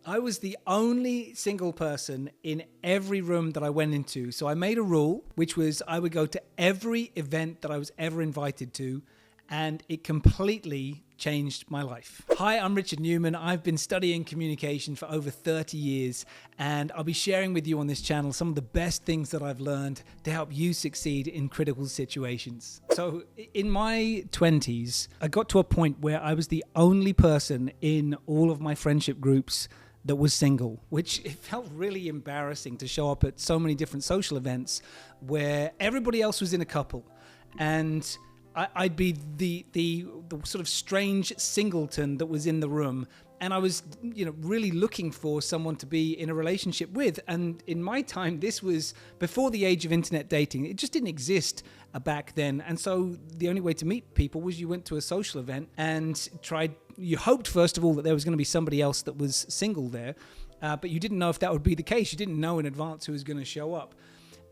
I was the only single person in every room that I went into. So I made a rule, which was I would go to every event that I was ever invited to, and it completely changed my life. Hi, I'm Richard Newman. I've been studying communication for over 30 years, and I'll be sharing with you on this channel some of the best things that I've learned to help you succeed in critical situations. So in my 20s, I got to a point where I was the only person in all of my friendship groups that was single, which it felt really embarrassing to show up at so many different social events where everybody else was in a couple, and I'd be the sort of strange singleton that was in the room, and I was, really looking for someone to be in a relationship with. And in my time, this was before the age of internet dating. It just didn't exist back then. And so the only way to meet people was you went to a social event and you hoped, first of all, that there was going to be somebody else that was single there, but you didn't know if that would be the case. You didn't know in advance who was going to show up.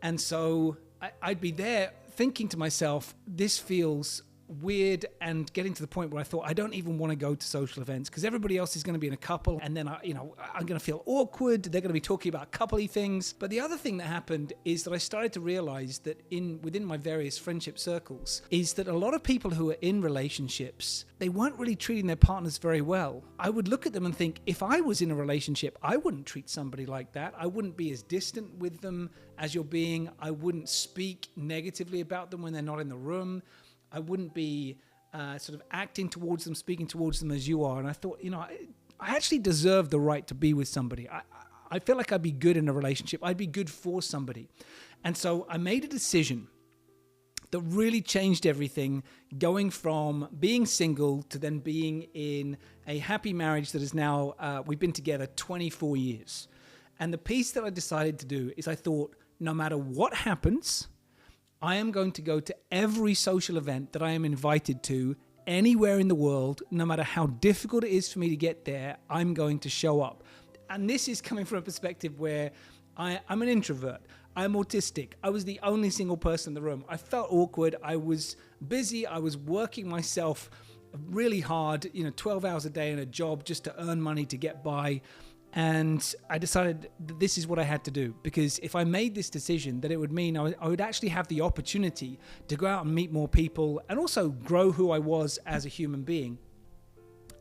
And so I'd be there thinking to myself, this feels weird, and getting to the point where I thought I don't even want to go to social events because everybody else is going to be in a couple, and then I'm going to feel awkward. They're going to be talking about coupley things. But the other thing that happened is that I started to realize that within my various friendship circles is that a lot of people who are in relationships, they weren't really treating their partners very well. I would look at them and think, if I was in a relationship, I wouldn't treat somebody like that. I wouldn't be as distant with them as you're being. I wouldn't speak negatively about them when they're not in the room. I wouldn't be sort of acting towards them, speaking towards them as you are. And I thought, I actually deserve the right to be with somebody. I feel like I'd be good in a relationship. I'd be good for somebody. And so I made a decision that really changed everything, going from being single to then being in a happy marriage that is now, we've been together 24 years. And the piece that I decided to do is I thought, no matter what happens, I am going to go to every social event that I am invited to anywhere in the world. No matter how difficult it is for me to get there, I'm going to show up. And this is coming from a perspective where I'm an introvert. I'm autistic. I was the only single person in the room. I felt awkward. I was busy. I was working myself really hard, 12 hours a day in a job just to earn money to get by. And I decided that this is what I had to do, because if I made this decision, that it would mean I would actually have the opportunity to go out and meet more people and also grow who I was as a human being.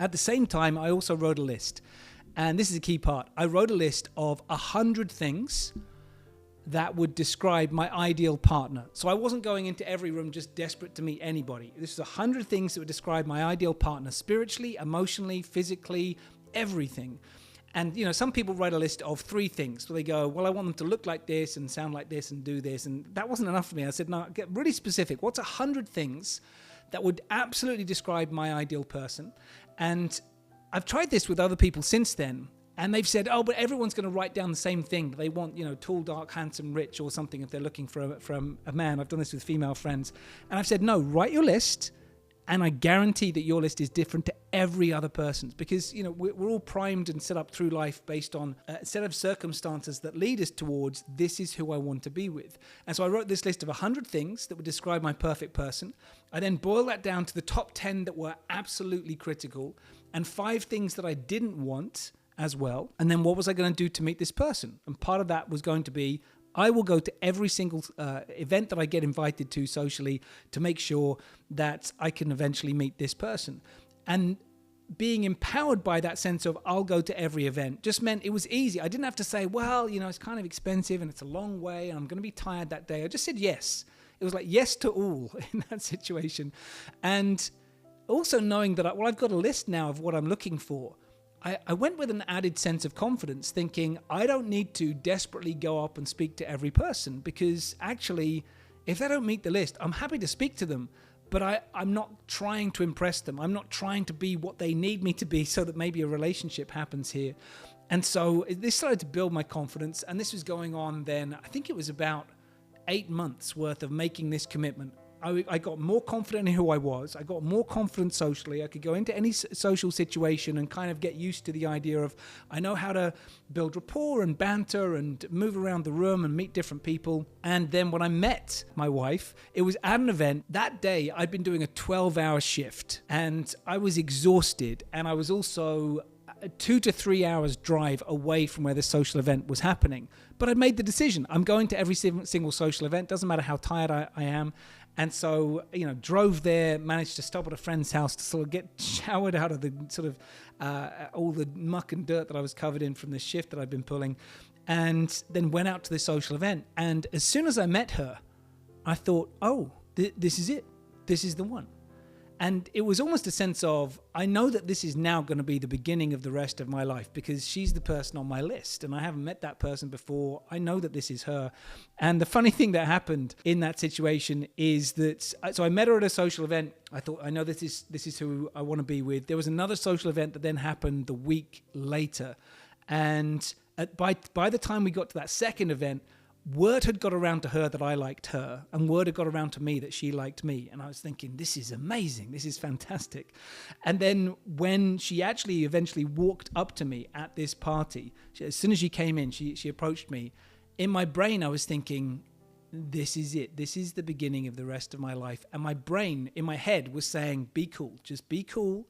At the same time, I also wrote a list. And this is a key part. I wrote a list of 100 things that would describe my ideal partner. So I wasn't going into every room just desperate to meet anybody. This is 100 things that would describe my ideal partner spiritually, emotionally, physically, everything. And, some people write a list of 3 things. So they go, well, I want them to look like this and sound like this and do this. And that wasn't enough for me. I said, no, get really specific. What's 100 things that would absolutely describe my ideal person? And I've tried this with other people since then. And they've said, oh, but everyone's going to write down the same thing. They want, tall, dark, handsome, rich or something if they're looking for a man. I've done this with female friends. And I've said, no, write your list. And I guarantee that your list is different to every other person's, because, we're all primed and set up through life based on a set of circumstances that lead us towards, this is who I want to be with. And so I wrote this list of 100 things that would describe my perfect person. I then boiled that down to the top 10 that were absolutely critical, and 5 things that I didn't want as well. And then what was I going to do to meet this person? And part of that was going to be, I will go to every single event that I get invited to socially to make sure that I can eventually meet this person. And being empowered by that sense of I'll go to every event just meant it was easy. I didn't have to say, well, it's kind of expensive and it's a long way and I'm going to be tired that day. I just said yes. It was like yes to all in that situation. And also knowing that, I've got a list now of what I'm looking for. I went with an added sense of confidence, thinking I don't need to desperately go up and speak to every person, because actually, if they don't meet the list, I'm happy to speak to them, but I'm not trying to impress them. I'm not trying to be what they need me to be so that maybe a relationship happens here. And so this started to build my confidence, and this was going on then, I think it was about 8 months worth of making this commitment. I got more confident in who I was. I got more confident socially. I could go into any social situation and kind of get used to the idea of, I know how to build rapport and banter and move around the room and meet different people. And then when I met my wife, it was at an event. That day, I'd been doing a 12-hour shift and I was exhausted, and I was also a 2 to 3 hours drive away from where this social event was happening. But I made the decision. I'm going to every single social event. Doesn't matter how tired I am. And so, drove there, managed to stop at a friend's house to sort of get showered out of the sort of all the muck and dirt that I was covered in from the shift that I'd been pulling, and then went out to this social event. And as soon as I met her, I thought, oh, this is it. This is the one. And it was almost a sense of, I know that this is now going to be the beginning of the rest of my life because she's the person on my list and I haven't met that person before. I know that this is her. And the funny thing that happened in that situation is that, so I met her at a social event. I thought, I know this is who I want to be with. There was another social event that then happened the week later. And by the time we got to that second event, word had got around to her that I liked her, and word had got around to me that she liked me. And I was thinking, this is amazing. This is fantastic. And then when she actually eventually walked up to me at this party, as soon as she came in, she approached me. In my brain, I was thinking, this is it. This is the beginning of the rest of my life. And my brain in my head was saying, be cool. Just be cool.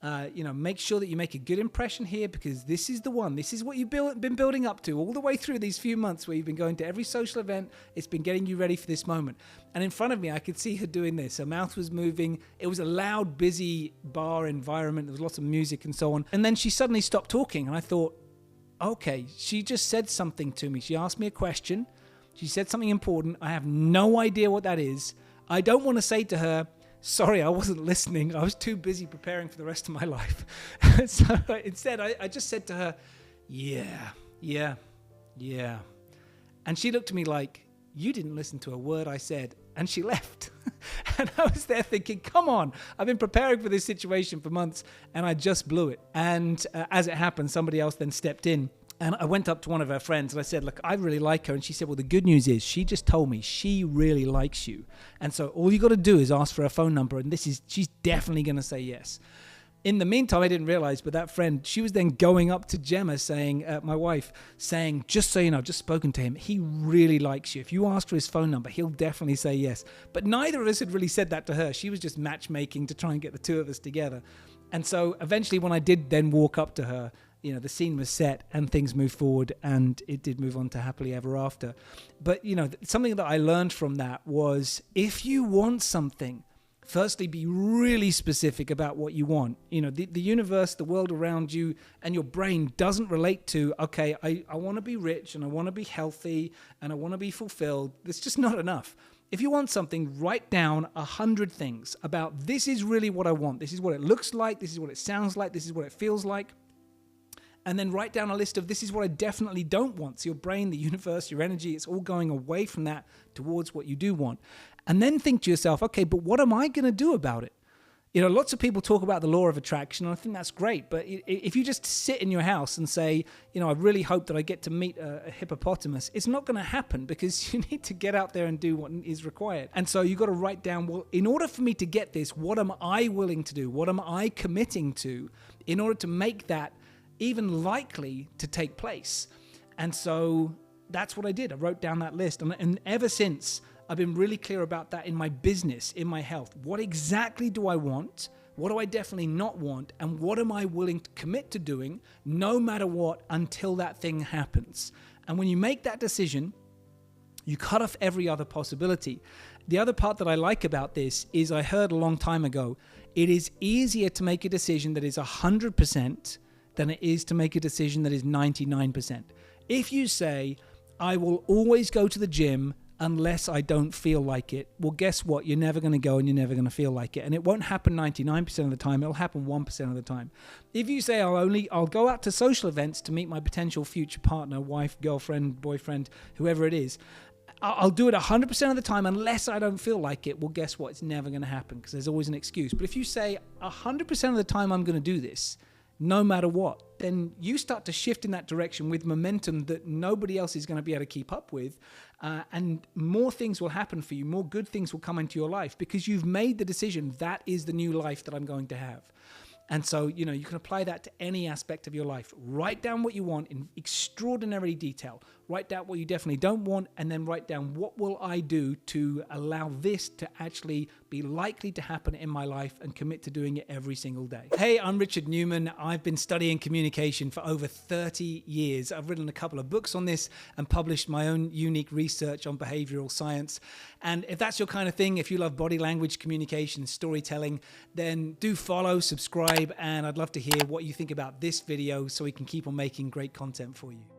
Make sure that you make a good impression here because this is the one. This is what you've been building up to all the way through these few months where you've been going to every social event. It's been getting you ready for this moment. And in front of me, I could see her doing this. Her mouth was moving. It was a loud, busy bar environment. There was lots of music and so on. And then she suddenly stopped talking. And I thought, okay, she just said something to me. She asked me a question. She said something important. I have no idea what that is. I don't want to say to her, sorry, I wasn't listening. I was too busy preparing for the rest of my life. So instead, I just said to her, yeah. And she looked at me like, you didn't listen to a word I said. And she left. And I was there thinking, come on, I've been preparing for this situation for months and I just blew it. And as it happened, somebody else then stepped in. And I went up to one of her friends and I said, look, I really like her. And she said, well, the good news is she just told me she really likes you. And so all you got to do is ask for her phone number. And she's definitely going to say yes. In the meantime, I didn't realize, but that friend, she was then going up to Gemma saying, my wife, saying, just so you know, I've just spoken to him. He really likes you. If you ask for his phone number, he'll definitely say yes. But neither of us had really said that to her. She was just matchmaking to try and get the two of us together. And so eventually when I did then walk up to her, the scene was set and things moved forward and it did move on to happily ever after. But, something that I learned from that was if you want something, firstly, be really specific about what you want. The universe, the world around you and your brain doesn't relate to, okay, I want to be rich and I want to be healthy and I want to be fulfilled. It's just not enough. If you want something, write down 100 things about this is really what I want. This is what it looks like. This is what it sounds like. This is what it feels like. And then write down a list of this is what I definitely don't want. So your brain, the universe, your energy, it's all going away from that towards what you do want. And then think to yourself, okay, but what am I going to do about it? Lots of people talk about the law of attraction, and I think that's great. But if you just sit in your house and say, I really hope that I get to meet a hippopotamus, it's not going to happen because you need to get out there and do what is required. And so you've got to write down, well, in order for me to get this, what am I willing to do? What am I committing to in order to make that even likely to take place? And so that's what I did. I wrote down that list. And ever since, I've been really clear about that in my business, in my health. What exactly do I want? What do I definitely not want? And what am I willing to commit to doing no matter what until that thing happens? And when you make that decision, you cut off every other possibility. The other part that I like about this is I heard a long time ago, it is easier to make a decision that is 100% than it is to make a decision that is 99%. If you say, I will always go to the gym unless I don't feel like it, well, guess what? You're never going to go and you're never going to feel like it. And it won't happen 99% of the time. It'll happen 1% of the time. If you say, I'll go out to social events to meet my potential future partner, wife, girlfriend, boyfriend, whoever it is, I'll do it 100% of the time unless I don't feel like it, well, guess what? It's never going to happen because there's always an excuse. But if you say 100% of the time I'm going to do this, no matter what, then you start to shift in that direction with momentum that nobody else is going to be able to keep up with. And more things will happen for you. More good things will come into your life because you've made the decision that is the new life that I'm going to have. And so, you can apply that to any aspect of your life. Write down what you want in extraordinary detail. write down what you definitely don't want, and then write down what will I do to allow this to actually be likely to happen in my life, and commit to doing it every single day. Hey, I'm Richard Newman. I've been studying communication for over 30 years. I've written a couple of books on this and published my own unique research on behavioral science. And if that's your kind of thing, if you love body language, communication, storytelling, then do follow, subscribe, and I'd love to hear what you think about this video so we can keep on making great content for you.